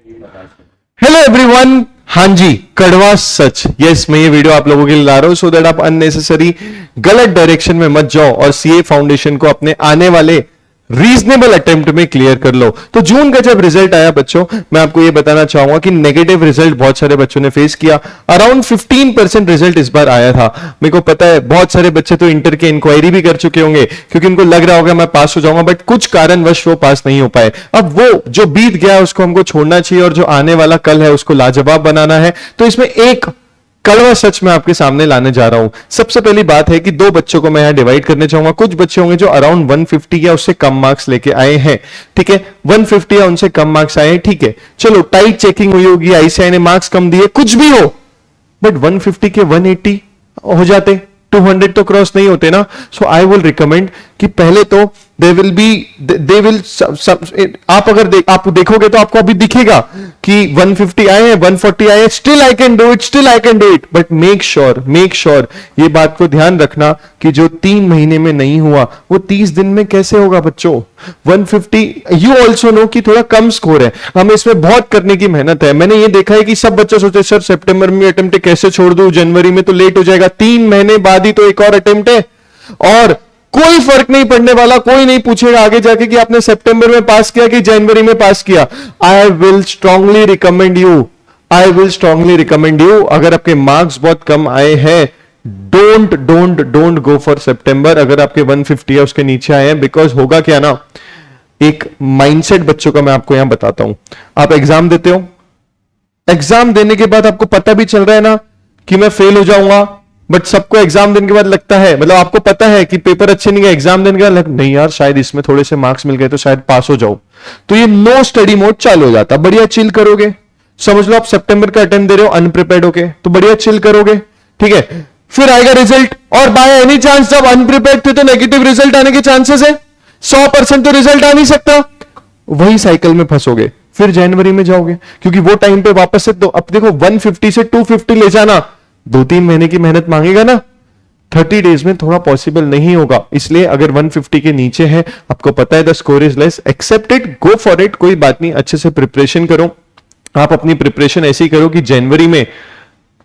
Hello everyone, हाँ जी, कड़वा सच। Yes, मैं ये वीडियो आप लोगों के लिए ला रहा हूं सो दैट आप अननेसेसरी गलत डायरेक्शन में मत जाओ और सीए फाउंडेशन को अपने आने वाले रीजनेबल अटेम्प्ट में क्लियर कर लो। तो जून का जब रिजल्ट आया बच्चों, मैं आपको ये बताना चाहूंगा कि नेगेटिव रिजल्ट बहुत सारे बच्चों ने फेस किया। अराउंड 15% रिजल्ट इस बार आया था। मेरे को पता है बहुत सारे बच्चे तो इंटर के इंक्वायरी भी कर चुके होंगे क्योंकि उनको लग रहा होगा मैं पास हो जाऊंगा, बट कुछ कारणवश वो पास नहीं हो पाए। अब वो जो बीत गया उसको हमको छोड़ना चाहिए और जो आने वाला कल है उसको लाजवाब बनाना है। तो इसमें एक कड़वा सच मैं आपके सामने लाने जा रहा हूं। सबसे पहली बात है कि दो बच्चों को मैं यहां डिवाइड करने चाहूंगा। कुछ बच्चे होंगे जो अराउंड 150 या उससे कम मार्क्स लेके आए हैं, ठीक है, 150 या उनसे कम मार्क्स आए हैं, ठीक है, चलो टाइट चेकिंग हुई होगी, आईसीआई ने मार्क्स कम दिए, कुछ भी हो, बट 150 के 180 हो जाते, 200 तो क्रॉस नहीं होते ना। सो आई विल रिकमेंड कि पहले तो आप देखोगे तो आपको अभी दिखेगा कि 150 आए हैं, 140 आए हैं, still I can do it, but make sure ये बात को ध्यान रखना कि जो 3 महीने में नहीं हुआ वो 30 दिन में कैसे होगा बच्चों। 150 यू ऑल्सो नो कि थोड़ा कम स्कोर है, हमें इसमें बहुत करने की मेहनत है। मैंने ये देखा है कि सब बच्चे सोचते सर सितंबर में अटेम्प्ट कैसे छोड़ दूं, जनवरी में तो लेट हो जाएगा। 3 महीने बाद ही तो एक और अटेम्प्ट है और कोई फर्क नहीं पड़ने वाला। कोई नहीं पूछेगा आगे जाके कि आपने सितंबर में पास किया कि जनवरी में पास किया। I will strongly recommend you अगर आपके मार्क्स बहुत कम आए हैं, डोंट गो फॉर सितंबर अगर आपके 150 या उसके नीचे आए हैं। बिकॉज होगा क्या ना, एक माइंडसेट बच्चों का मैं आपको यहां बताता हूं। आप एग्जाम देते हो, एग्जाम देने के बाद आपको पता भी चल रहा है ना कि मैं फेल हो जाऊंगा, बट सबको एग्जाम देने के बाद लगता है, मतलब आपको पता है कि पेपर अच्छे नहीं गए, एग्जाम देने के बाद नहीं यार शायद इसमें थोड़े से मार्क्स मिल गए तो शायद पास हो जाओ, तो ये नो स्टडी मोड चालू हो जाता। बढ़िया चिल करोगे, समझ लो आप सितंबर का अटेम्प्ट दे रहे हो अनप्रिपेयर्ड होके, तो बढ़िया चिल करोगे, ठीक है, फिर आएगा रिजल्ट और बाय एनी चांस जब अनप्रिपेयर्ड थे तो नेगेटिव रिजल्ट आने के चांसेस है 100%, तो रिजल्ट आ नहीं सकता, वही साइकिल में फंसोगे। फिर जनवरी में जाओगे क्योंकि वो टाइम पे वापस से, तो अब देखो 150 से 250 ले जाना 2-3 महीने की मेहनत मांगेगा ना, 30 डेज में थोड़ा पॉसिबल नहीं होगा। इसलिए अगर 150 के नीचे है, आपको पता है the score is less, accept it, go for it, कोई बात नहीं, अच्छे से प्रिपरेशन करो। आप अपनी प्रिपरेशन ऐसी करो कि जनवरी में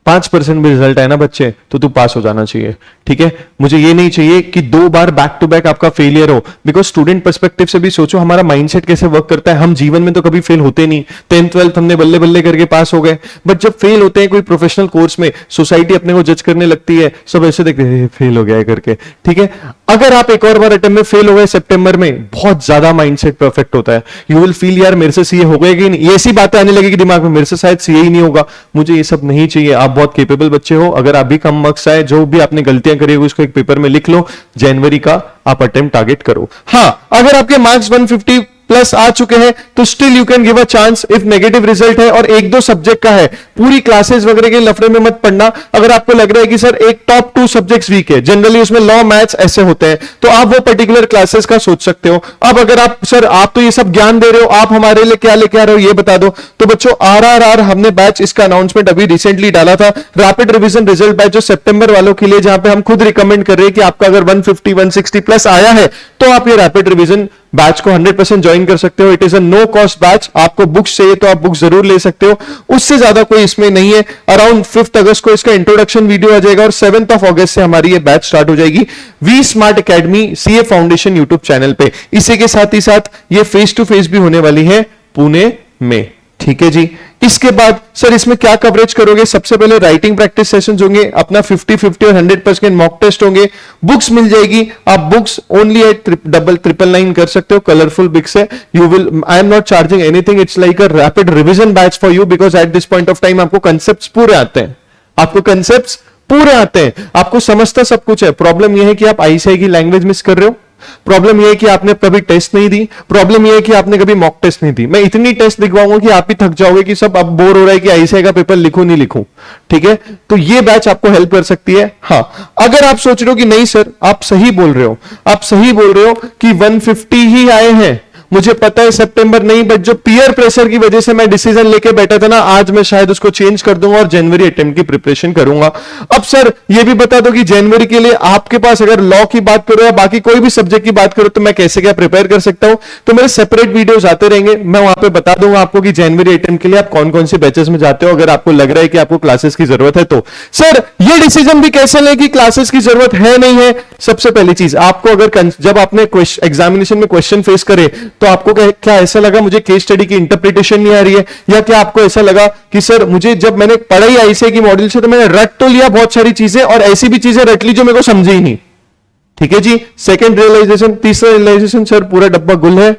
5% भी रिजल्ट आए ना बच्चे तो तू पास हो जाना चाहिए, ठीक है। मुझे ये नहीं चाहिए कि 2 बार बैक टू बैक आपका फेलियर हो। बिकॉज स्टूडेंट पर्सपेक्टिव से भी सोचो हमारा माइंडसेट कैसे वर्क करता है। हम जीवन में तो कभी फेल होते नहीं, 10th 12th हमने बल्ले बल्ले करके पास हो गए, बट जब फेल होते हैं कोई प्रोफेशनल कोर्स में, सोसाइटी अपने को जज करने लगती है, सब ऐसे देखते हैं फेल हो गया है करके, ठीक है। अगर आप एक और बार अटेम्प्ट में फेल हो गए सितंबर में, बहुत ज्यादा माइंडसेट परफेक्ट होता है। यू विल फील यार मेरे से सीए हो गए कि नहीं, ऐसी बातें आने लगेगी दिमाग में, मेरे से शायद सीए ही नहीं होगा। मुझे ये सब नहीं चाहिए। आप बहुत केपेबल बच्चे हो, अगर आप भी कम मार्क्स आए, जो भी आपने गलतियां करी उसको एक पेपर में लिख लो, जनवरी का आप अटेम्प्ट टारगेट करो। हां, अगर आपके मार्क्स 150 प्लस आ चुके हैं तो still you can give a chance if negative result है और 1-2 सब्जेक्ट का है। पूरी क्लासेस वगैरह के लफड़े में मत पढ़ना। अगर आपको लग रहा है कि सर एक टॉप 2 सब्जेक्ट्स वीक है, जनरली उसमें लॉ मैथ्स ऐसे होते हैं, तो आप वो पर्टिकुलर क्लासेस का सोच सकते हो। अब अगर आप सर आप तो ये सब ज्ञान दे रहे हो, आप हमारे लिए क्या लेके आ रहे हो ये बता दो। तो बच्चों RRR हमने बैच, इसका अनाउंसमेंट अभी रिसेंटली डाला था, रैपिड रिवीजन रिजल्ट बैच, जो सितंबर वालों के लिए, जहां पे हम खुद रिकमेंड कर रहे हैं कि आपका अगर 150 160 प्लस आया है तो आप ये रैपिड रिवीजन बैच को 100% ज्वाइन कर सकते हो। It is a no cost batch. आपको बुक्स चाहिए तो आप बुक्स जरूर ले सकते हो, उससे ज्यादा कोई इसमें नहीं है। अराउंड 5 अगस्त को इसका इंट्रोडक्शन वीडियो आ जाएगा और 7 अगस्त से हमारी ये बैच स्टार्ट हो जाएगी V smart academy CA foundation YouTube channel पे। इसी के साथ ही साथ ये फेस टू फेस भी होने वाली है पुणे में, ठीक है जी। इसके बाद सर इसमें क्या कवरेज करोगे? सबसे पहले राइटिंग प्रैक्टिस सेशंस होंगे, अपना 50-50 और 100% मॉक टेस्ट होंगे, बुक्स मिल जाएगी। आप बुक्स ओनली एट 999 कर सकते हो, कलरफुल बुक्स है। You will, I am not charging anything, it's like a rapid revision batch for you, because at this point of time आपको कंसेप्ट पूरे आते हैं, आपको समझता सब कुछ है। प्रॉब्लम यह है कि आप आईसीआई की लैंग्वेज मिस कर रहे हो, प्रॉब्लम यह है कि आपने कभी टेस्ट नहीं दी, प्रॉब्लम यह है कि आपने कभी मॉक टेस्ट नहीं दी। मैं इतनी टेस्ट दिखवाऊंगा कि आप भी थक जाओगे कि सब अब बोर हो रहा है कि आईसीआई का पेपर लिखूं नहीं लिखूं, ठीक है। तो ये बैच आपको हेल्प कर सकती है। हां, अगर आप सोच रहे हो कि नहीं सर आप सही बोल रहे हो कि 150 ही आए हैं, मुझे पता है सितंबर नहीं, बट जो पीयर प्रेशर की वजह से मैं डिसीजन लेके बैठा था ना, आज मैं शायद उसको चेंज कर दूंगा और जनवरी अटेम्प्ट की प्रिपरेशन करूंगा। अब सर ये भी बता दो कि जनवरी के लिए आपके पास अगर लॉ की बात करो या बाकी कोई भी सब्जेक्ट की बात करो तो मैं कैसे क्या प्रिपेयर कर सकता हूं, तो मेरे सेपरेट वीडियोस आते रहेंगे, मैं वहां पे बता दूंगा आपको कि जनवरी अटेम्प्ट के लिए आप कौन कौन से बैचेस में जाते हो, अगर आपको लग रहा है कि आपको क्लासेस की जरूरत है तो। सर ये डिसीजन भी कैसे लें कि क्लासेस की जरूरत है नहीं है? सबसे पहली चीज आपको अगर जब आपने एग्जामिनेशन में क्वेश्चन फेस करे तो आपको क्या ऐसा लगा मुझे केस स्टडी की इंटरप्रिटेशन नहीं आ रही है, या क्या आपको ऐसा लगा कि सर मुझे जब मैंने पढ़ाई आईसीए की मॉड्यूल से तो मैंने रट तो लिया बहुत सारी चीजें और ऐसी भी चीजें रट ली जो मेरे को समझी ही नहीं। ठीक है जी, सेकंड रियलाइजेशन। तीसरा रियलाइजेशन, सर पूरा डब्बा गुल है,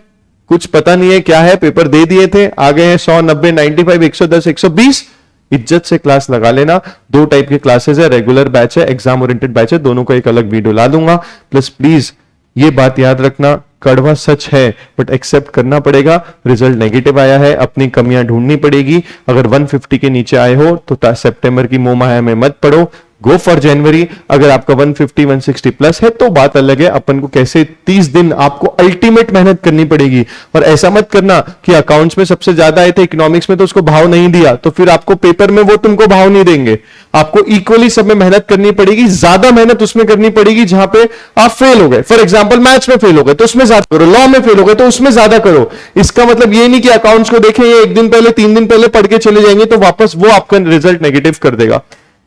कुछ पता नहीं है क्या है, पेपर दे दिए थे, आ गए हैं 100, 90, 95, 110, 120, इज्जत से क्लास लगा लेना। 2 टाइप के क्लासेस है, रेगुलर बैच है, एग्जाम ओरिएंटेड बैच है, दोनों को एक अलग वीडियो ला दूंगा। प्लस प्लीज ये बात याद रखना, कड़वा सच है बट एक्सेप्ट करना पड़ेगा, रिजल्ट नेगेटिव आया है, अपनी कमियां ढूंढनी पड़ेगी। अगर 150 के नीचे आए हो तो सितंबर की मोह में मत पड़ो, गो फॉर जनवरी। अगर आपका 150 160 प्लस है तो बात अलग है, अपन को कैसे 30 दिन आपको अल्टीमेट मेहनत करनी पड़ेगी। और ऐसा मत करना कि अकाउंट्स में सबसे ज्यादा आए थे, इकोनॉमिक्स में तो उसको भाव नहीं दिया, तो फिर आपको पेपर में वो तुमको भाव नहीं देंगे। आपको इक्वली सब में मेहनत करनी पड़ेगी, ज्यादा मेहनत उसमें करनी पड़ेगी जहां पे आप फेल हो गए। फॉर एग्जाम्पल मैथ्स में फेल हो गए तो उसमें ज्यादा करो, लॉ में फेल हो गए तो उसमें ज्यादा करो। इसका मतलब ये नहीं कि अकाउंट्स को देखें ये 1 दिन पहले 3 दिन पहले पढ़ के चले जाएंगे तो वापस वो आपका रिजल्ट नेगेटिव कर देगा।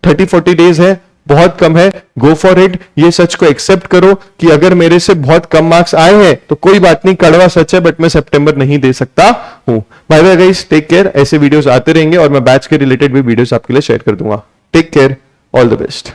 30-40 डेज है, बहुत कम है, गो फॉर इट। ये सच को एक्सेप्ट करो कि अगर मेरे से बहुत कम मार्क्स आए हैं तो कोई बात नहीं, कड़वा सच है बट मैं सितंबर नहीं दे सकता हूं। Bye bye guys, take care. ऐसे वीडियोस आते रहेंगे और मैं बैच के रिलेटेड भी वीडियोस आपके लिए शेयर कर दूंगा। Take care, all the best.